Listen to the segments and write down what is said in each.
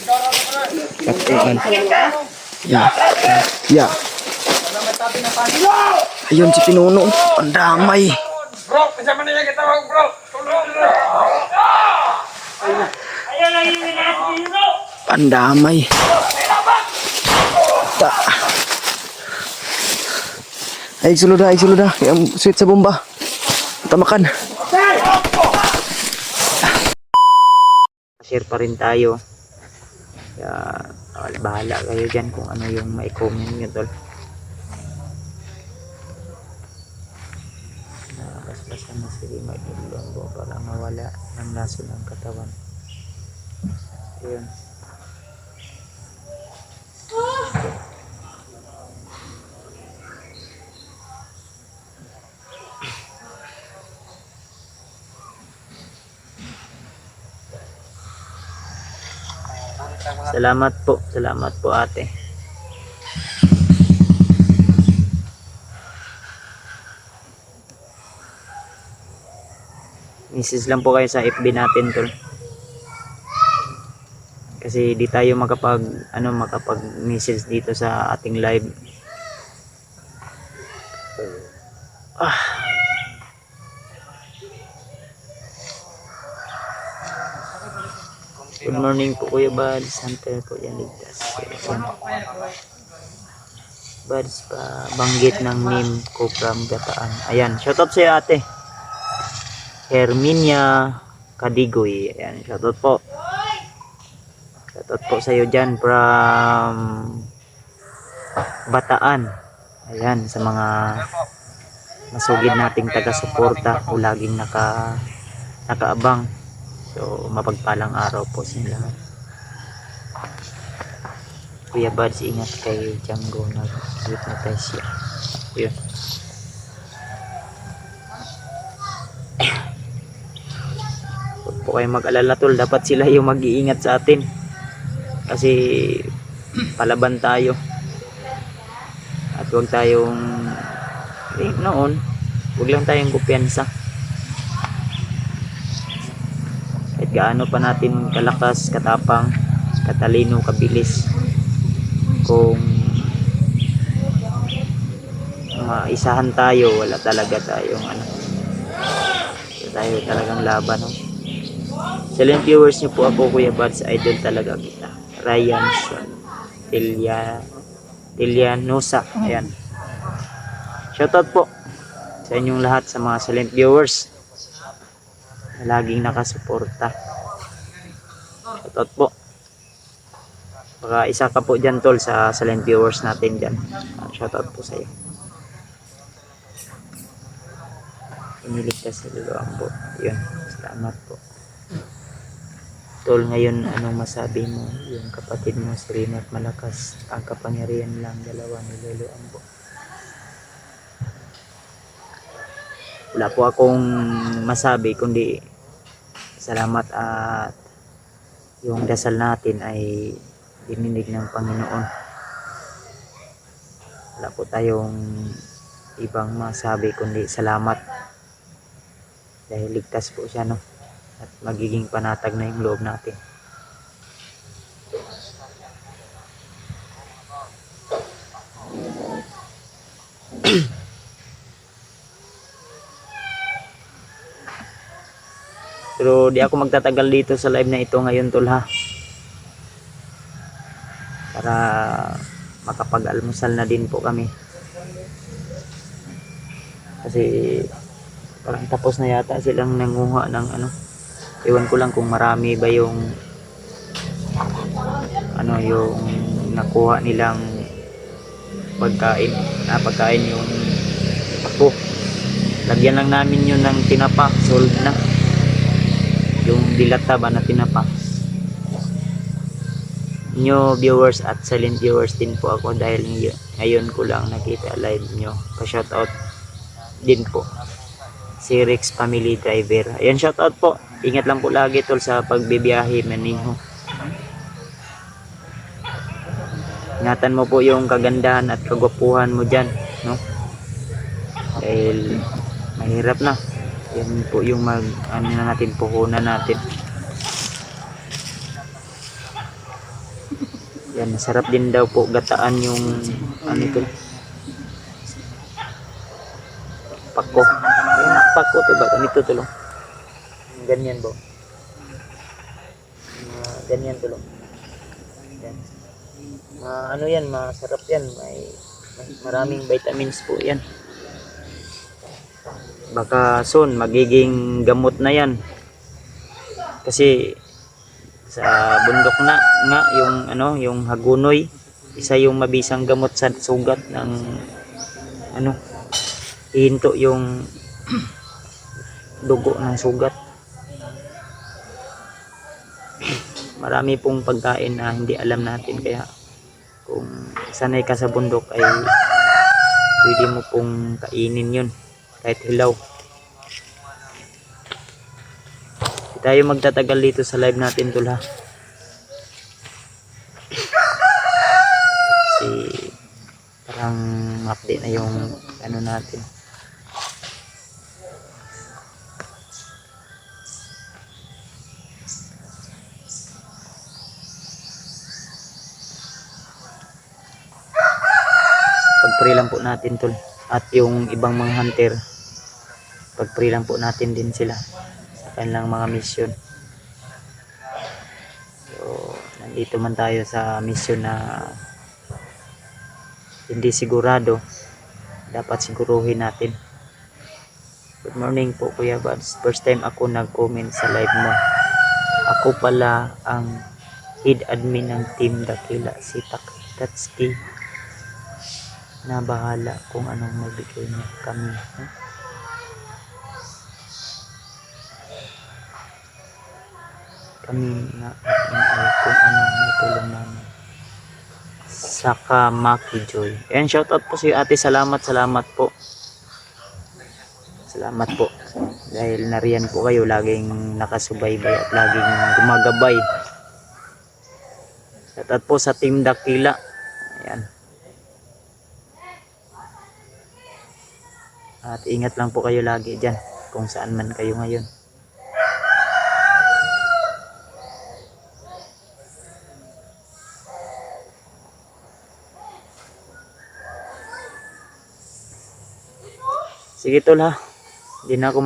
Patuan. Ya. Ya. Ayun si Pinuno. Ang damay. Bro, kasama niya kita, bro. Ayun lang yung Pinuno. Ang damay. Ta. Ay sulod na. Yung sweet sa bomba. Tamakan. Share pa rin tayo. Kaya bahala kayo dyan kung ano yung mai-comment nyo tol. Nakakasbasan na si Rima Ilonggo para mawala ng laso ng katawan. Ayun. Salamat po ate. Message lang po kayo sa FB natin tol. Kasi di tayo makapag-message dito sa ating live. Good morning po Kuya Bads. Hunter po yan ligtas. Bads pa banggit ng name ko from Gataan. Ayan, shoutout sa iyo ate Herminia Kadigoy. Ayan, shoutout po. Shoutout po sa iyo dyan from Bataan. Ayan, sa mga masugid nating taga-suporta o laging nakaabang. So, mapagpalang araw po sila. Kuya Bads, ingat kay Django. Nag-hypnotize siya. Yun. Huwag po kayo mag-alala tol. Dapat sila yung mag-iingat sa atin. Kasi palaban tayo. At huwag tayong noon, huwag lang tayong kumpiyansa. Kahit gaano pa natin kalakas, katapang, katalino, kabilis, kung maisahan tayo, wala talaga tayong wala tayo talagang laban, no? Silent viewers niyo po ako Kuya Bads, idol talaga kita. Ryan Tilianosa. Ayan, shoutout po sa inyong lahat, sa mga silent viewers na laging nakasuporta. Shoutout po. Baka isa ka po dyan tol sa silent viewers natin dyan. Shoutout po sa iyo. Iniligtas sa luluang po. Yun, salamat po. Tol, ngayon anong masabi mo? Yung kapatid mo si Rina at malakas ang kapangyarihan lang, dalawa ni Lolo Ambo. Wala po akong masabi kundi salamat at yung dasal natin ay dininig ng Panginoon. Wala po tayong ibang masabi kundi salamat dahil ligtas po siya, no? At magiging panatag na yung loob natin. Pero di ako magtatagal dito sa live na ito ngayon tol ha. Para makapag-almusal na din po kami. Kasi parang tapos na yata silang nanguha ng ano. Ewan ko lang kung marami ba yung yung nakuha nilang pagkain yung ako. Lagyan lang namin yun ng tinapa, sold na. Yung dilata ba na tinapa. New viewers at silent viewers din po ako dahil ngayon ko lang nakita live nyo. Pa-shoutout din po si Rex Family Driver. Ayan, shoutout po. Ingat lang po lagi tol sa pagbibiyahe, maniho. Ingatan mo po yung kagandahan at kagwapuhan mo dyan, no? Dahil mahirap na. Yan po yung puhunan natin. Yan, masarap din daw po gataan yung ano ito, pako. Yung pako to ba? Ganito to lang. Ganyan po. Ganyan to lang. Yan. Ano yan, masarap yan. May maraming vitamins po yan. Baka soon magiging gamot na yan. Kasi sa bundok na nga yung ano, yung hagunoy, isa yung mabisang gamot sa sugat ng ano, ihinto yung dugo ng sugat. Marami pong pagkain na hindi alam natin, kaya kung sanay ka sa bundok ay pwede mo pong kainin yun kahit hilaw. Tayo magtatagal dito sa live natin tol ha. Kasi parang update na yung ano natin. Pag-pray lang po natin tol. At yung ibang mga hunter, pag-pray lang po natin din sila kanilang mga mission. So, nandito man tayo sa mission na hindi sigurado, dapat siguruhin natin. Good morning po Kuya Babs. First time ako nag-comment sa live mo. Ako pala ang head admin ng Team Dakila, si Tatski, na bahala kung anong mabigay niya kami. Kami na ay kung anong may tulong namin. Saka Maki Joy. And shoutout po si ate. Salamat po. Salamat po. Dahil nariyan po kayo, laging nakasubaybay at laging gumagabay. Shoutout po sa Team Dakila. Ayan. At ingat lang po kayo lagi dyan kung saan man kayo ngayon. Sige tol ha. Hindi na ako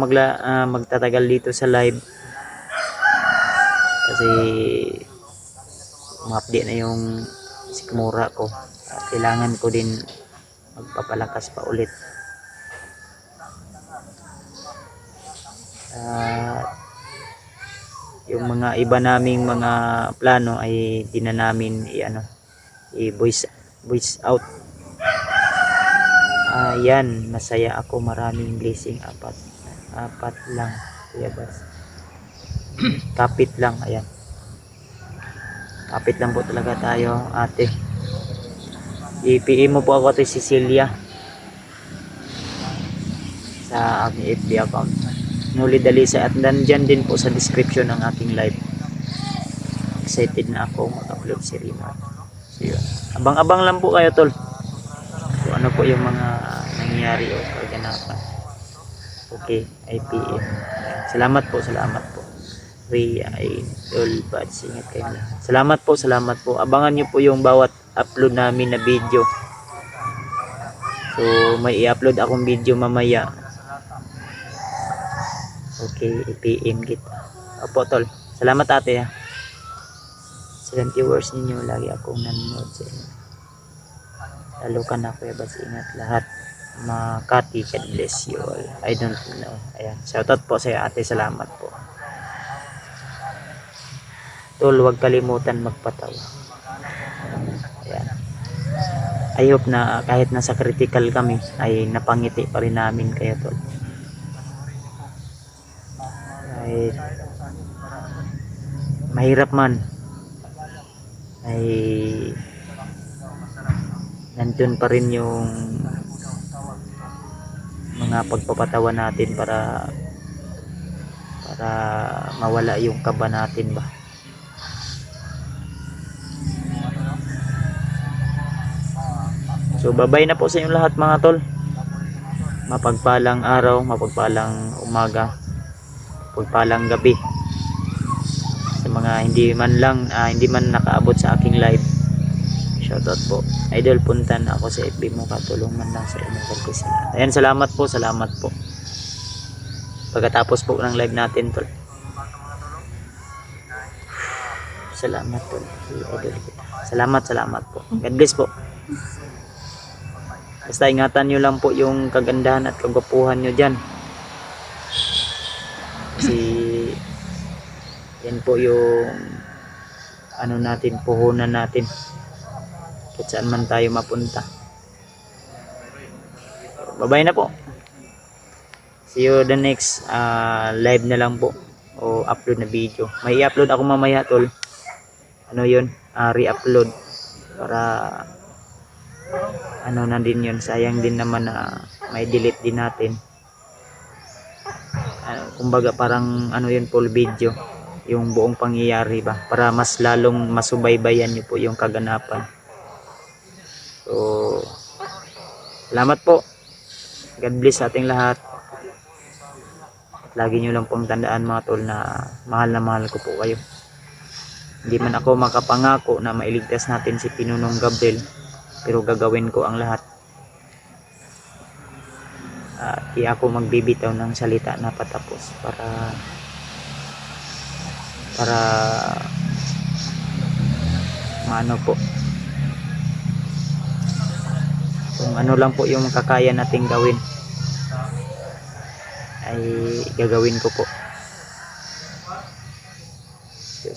magtatagal dito sa live. Kasi ma-update na yung sikmura ko. At kailangan ko din magpapalakas pa ulit. Yung mga iba naming mga plano ay di na namin i-voice out. Ayan, masaya ako, maraming blessing. Apat lang Kuya Bas. Kapit lang, ayan. Kapit lang po talaga tayo ate. I-PM mo po ako ate Cecilia sa aking FB account, Nuli Dalisa, at nandyan din po sa description ng aking live. Excited na ako mag-upload si Rina. So yun, abang-abang lang po kayo tol kung ano po yung mga nangyayari o kaganapan. Okay, IPM. Salamat po. Ria, Idol, Bats, ingat kayo lahat. Salamat po. Abangan nyo po yung bawat upload namin na video. So, may i-upload akong video mamaya. Okay, IPM kita. Opo, tol. Salamat ate ha. Silang viewers ninyo, lagi akong nanonood sa inyo. Lalo ka na Kuya Bats, ingat lahat. Makati, God bless you all. I don't know. Ayan, shoutout po sa ate. Salamat po. Tol, huwag kalimutan magpatawa. Ayan. I hope na kahit nasa critical kami ay napangiti pa rin namin kayo tol. Ay, mahirap man ay nandun pa rin yung mga pagpapatawa natin para mawala yung kaba natin ba. So babay na po sa inyo lahat mga tol. Mapagpalang araw, mapagpalang umaga, mapagpalang gabi. Sa mga hindi man nakaabot sa aking live, Shoutout po. Idol, punta na ako sa FB mo. Katulong man lang sa inyong pagkusin. Ayan, salamat po. Salamat po. Pagkatapos po ng live natin, tol. Salamat po. Idol kita. Salamat po. God bless po. Basta ingatan nyo lang po yung kagandahan at kagwapuhan nyo dyan. Kasi yan po yung ano natin, puhunan natin. Kung saan man tayo mapunta. Bye-bye na po. See you the next live na lang po. O upload na video. May i-upload ako mamaya, tol. Ano yun? Re-upload. Para ano na din yun. Sayang din naman na may delete din natin. Kumbaga parang ano yun, full video. Yung buong pangyayari ba. Para mas lalong masubaybayan nyo po yung kaganapan. So, salamat po. God bless sa ating lahat. At lagi nyo lang pong tandaan mga tol na mahal ko po kayo. Hindi man ako makapangako na mailigtas natin si Pinunong Gabriel, pero gagawin ko ang lahat. Di ako magbibitaw ng salita na patapos para maano po. Kung ano lang po yung kakaya nating gawin ay gagawin ko po.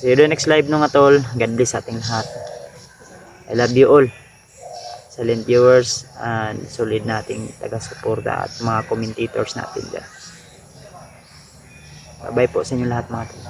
See you the next live nung atol. God bless sa ating lahat. I love you all. Silent viewers and solid nating taga-suporta at mga commentators natin dyan. Bye bye po sa inyo lahat mga tol.